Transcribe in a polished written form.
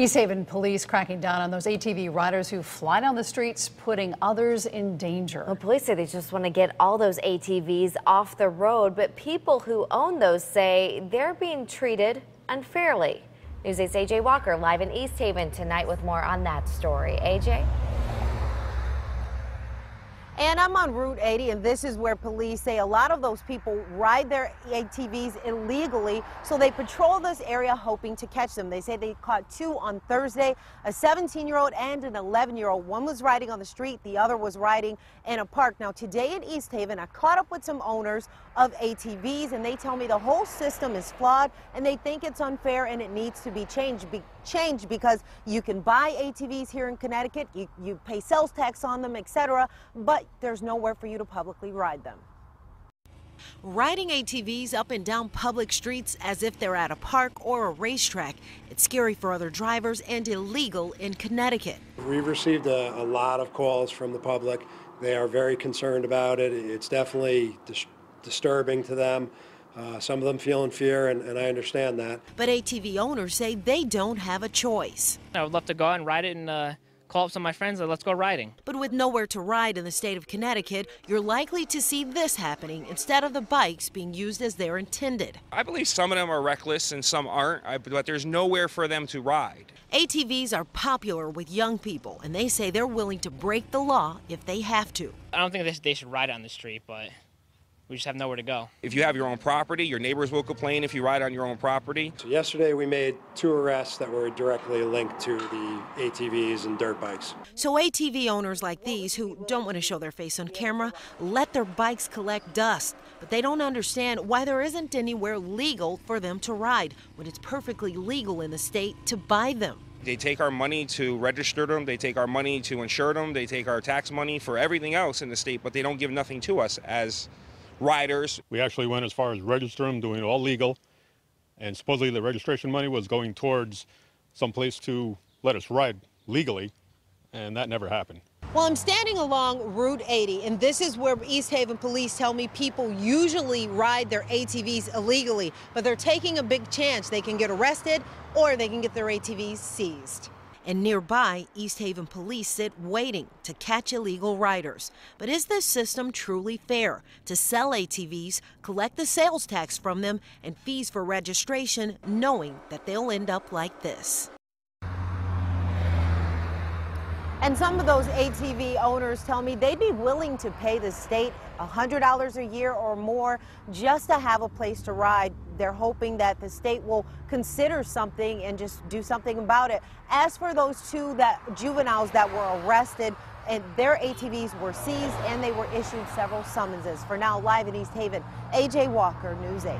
East Haven police cracking down on those ATV riders who fly down the streets, putting others in danger. Well, police say they just want to get all those ATVs off the road, but people who own those say they're being treated unfairly. News 8's AJ Walker live in East Haven tonight with more on that story. AJ? And I'm on Route 80, and this is where police say a lot of those people ride their ATVs illegally, so they patrol this area hoping to catch them. They say they caught two on Thursday, a 17-year-old and an 11-year-old. One was riding on the street, the other was riding in a park. Now, today in East Haven, I caught up with some owners of ATVs, and they tell me the whole system is flawed, and they think it's unfair and it needs to be changed because you can buy ATVs here in Connecticut, you pay sales tax on them, etc., but there's nowhere for you to publicly ride them. Riding ATVs up and down public streets as if they're at a park or a racetrack. It's scary for other drivers and illegal in Connecticut. We've received a lot of calls from the public. They are very concerned about it. It's definitely disturbing to them. Some of them feel in fear, and I understand that. But ATV owners say they don't have a choice. I would love to go out and ride it and call up some of my friends and let's go riding. But with nowhere to ride in the state of Connecticut, you're likely to see this happening instead of the bikes being used as they're intended. I believe some of them are reckless and some aren't, but there's nowhere for them to ride. ATVs are popular with young people, and they say they're willing to break the law if they have to. I don't think they should ride on the street, but we just have nowhere to go. If you have your own property, your neighbors will complain if you ride on your own property. So yesterday we made 2 arrests that were directly linked to the ATVs and dirt bikes. So ATV owners like these who don't want to show their face on camera let their bikes collect dust, but they don't understand why there isn't anywhere legal for them to ride when it's perfectly legal in the state to buy them. They take our money to register them, they take our money to insure them, they take our tax money for everything else in the state, but they don't give nothing to us as riders. We actually went as far as registering them, doing it all legal, and supposedly the registration money was going towards some place to let us ride legally, and that never happened. Well, I'm standing along Route 80, and this is where East Haven police tell me people usually ride their ATVs illegally, but they're taking a big chance. They can get arrested or they can get their ATVs seized. And nearby, East Haven police sit waiting to catch illegal riders. But is this system truly fair? To sell ATVs, collect the sales tax from them, and fees for registration, knowing that they'll end up like this. And some of those ATV owners tell me they'd be willing to pay the state $100 a year or more just to have a place to ride. They're hoping that the state will consider something and just do something about it. As for those 2 juveniles that were arrested, and their ATVs were seized and they were issued several summonses. For now, live in East Haven, AJ Walker, News 8.